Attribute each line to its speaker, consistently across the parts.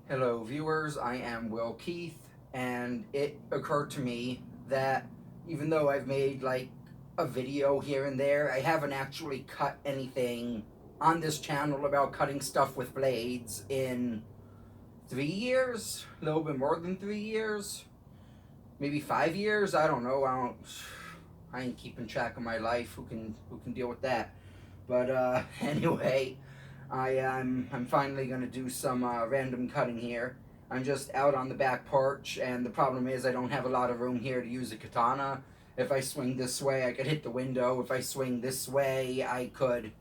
Speaker 1: Hello viewers, I am Will Keith, and it occurred to me that even though I've made like a video here and there, I haven't actually cut anything on this channel about cutting stuff with blades in 3 years, a little bit more than 3 years, maybe 5 years, I don't know, I ain't keeping track of my life, who can deal with that, but anyway, I'm finally going to do some random cutting here. I'm just out on the back porch, and the problem is I don't have a lot of room here to use a katana. If I swing this way, I could hit the window. If I swing this way, I could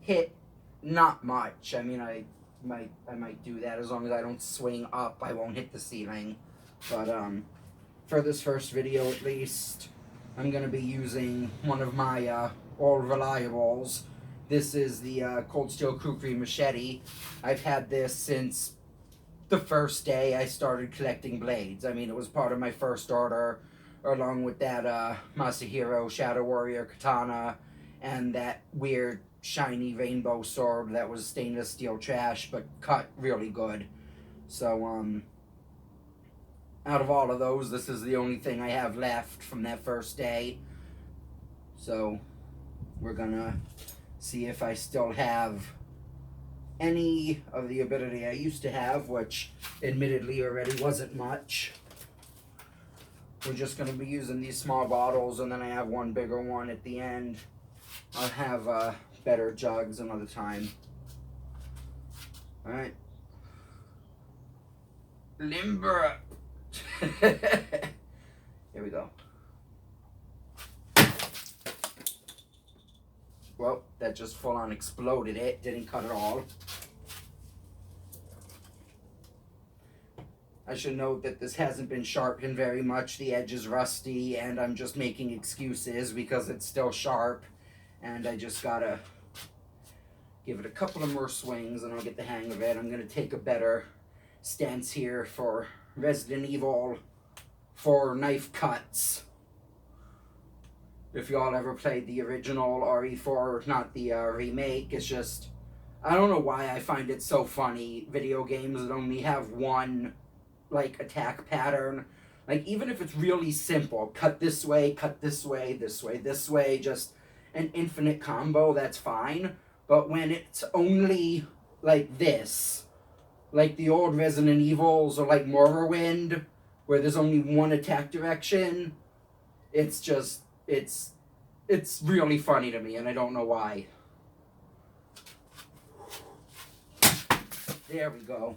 Speaker 1: hit not much. I mean, I might do that as long as I don't swing up. I won't hit the ceiling. But for this first video, at least, I'm going to be using one of my old reliables. This is the Cold Steel Kukri Machete. I've had this since the first day I started collecting blades. I mean, it was part of my first order, along with that Masahiro Shadow Warrior Katana, and that weird shiny rainbow sword that was stainless steel trash, but cut really good. So, out of all of those, this is the only thing I have left from that first day. So, we're gonna see if I still have any of the ability I used to have, which admittedly already wasn't much. We're just going to be using these small bottles, and then I have one bigger one at the end. I'll have better jugs another time. Alright. Limber. Here we go. Well, that just full on exploded it. Didn't cut it all. I should note that this hasn't been sharpened very much. The edge is rusty, and I'm just making excuses because it's still sharp. And I just gotta give it a couple of more swings and I'll get the hang of it. I'm gonna take a better stance here for Resident Evil 4 knife cuts. If y'all ever played the original RE4, not the remake, it's just, I don't know why I find it so funny, video games that only have one, like, attack pattern. Like, even if it's really simple, cut this way, this way, this way, this way, just an infinite combo, that's fine. But when it's only like this, like the old Resident Evils or like Morrowind, where there's only one attack direction, it's just, it's really funny to me, and I don't know why. There we go.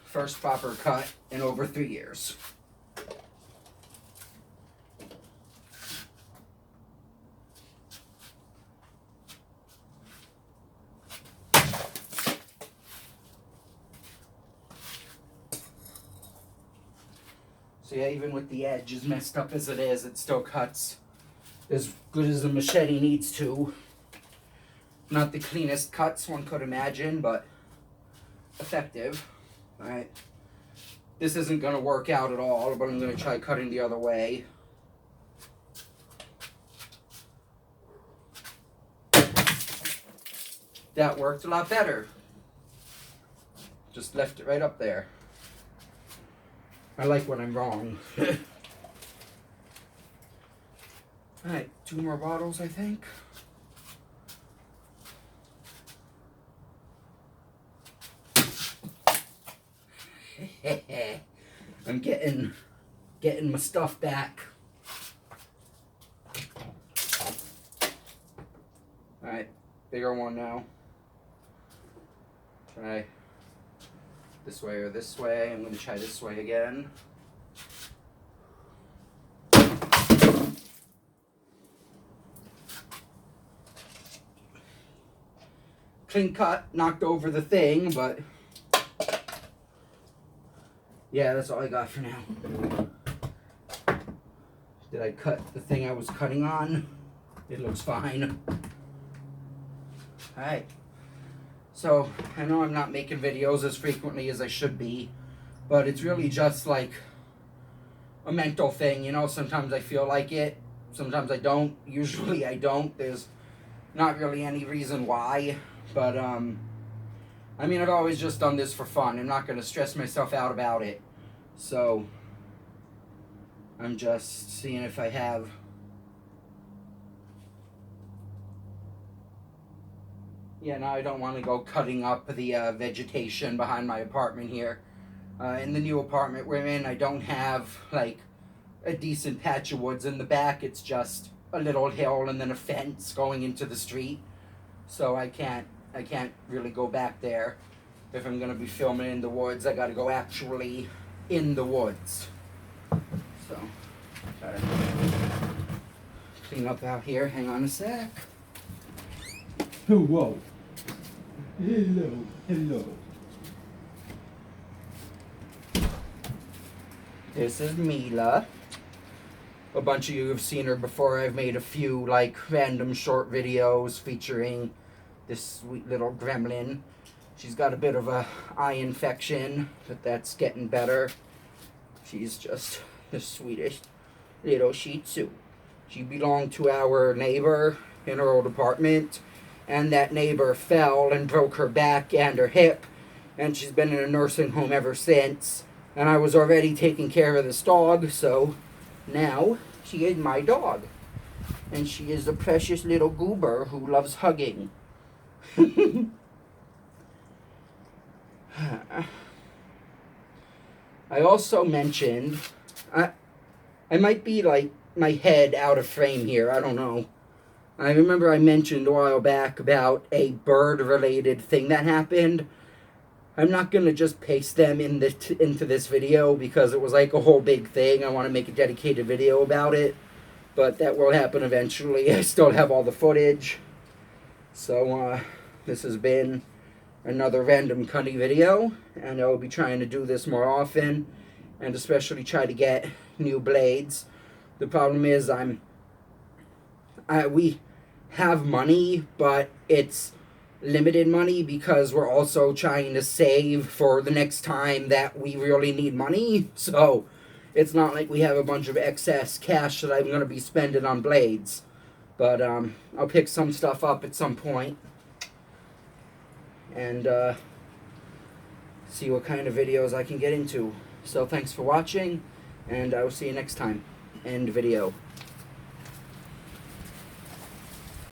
Speaker 1: First proper cut in over 3 years. So yeah, even with the edge as messed up as it is, it still cuts as good as a machete needs to. Not the cleanest cuts one could imagine, but effective. Alright. This isn't going to work out at all, but I'm going to try cutting the other way. That worked a lot better. Just left it right up there. I like when I'm wrong. Alright, 2 more bottles, I think. I'm getting my stuff back. Alright, bigger one now. Try this way or this way. I'm going to try this way again. Clean cut, knocked over the thing, but yeah, that's all I got for now. Did I cut the thing I was cutting on? It looks fine. Alright. So, I know I'm not making videos as frequently as I should be, but it's really just like a mental thing, you know? Sometimes I feel like it, sometimes I don't. Usually I don't. There's Not really any reason why, but I mean, I've always just done this for fun. I'm not going to stress myself out about it. So I'm just seeing if I have... Yeah, now I don't want to go cutting up the vegetation behind my apartment here. In the new apartment we're in, I don't have, like, a decent patch of woods in the back. It's just a little hill and then a fence going into the street. So I can't really go back there. If I'm going to be filming in the woods, I got to go actually in the woods. So, gotta clean up out here. Hang on a sec.
Speaker 2: Oh, whoa. Hello, hello.
Speaker 1: This is Mila. A bunch of you have seen her before. I've made a few, like, random short videos featuring this sweet little gremlin. She's got a bit of a eye infection, but that's getting better. She's just the sweetest little Shih Tzu. She belonged to our neighbor in her old apartment, and that neighbor fell and broke her back and her hip, and she's been in a nursing home ever since. And I was already taking care of this dog, so now she is my dog. And she is a precious little goober who loves hugging. I also mentioned, I might be like my head out of frame here, I don't know. I remember I mentioned a while back about a bird-related thing that happened. I'm not going to just paste them into this video because it was like a whole big thing. I want to make a dedicated video about it, but that will happen eventually. I still have all the footage. So this has been another random cutting video, and I will be trying to do this more often, and especially try to get new blades. The problem is we have money, but it's limited money because we're also trying to save for the next time that we really need money. So it's not like we have a bunch of excess cash that I'm going to be spending on blades. But I'll pick some stuff up at some point and see what kind of videos I can get into. So thanks for watching, and I will see you next time. End video.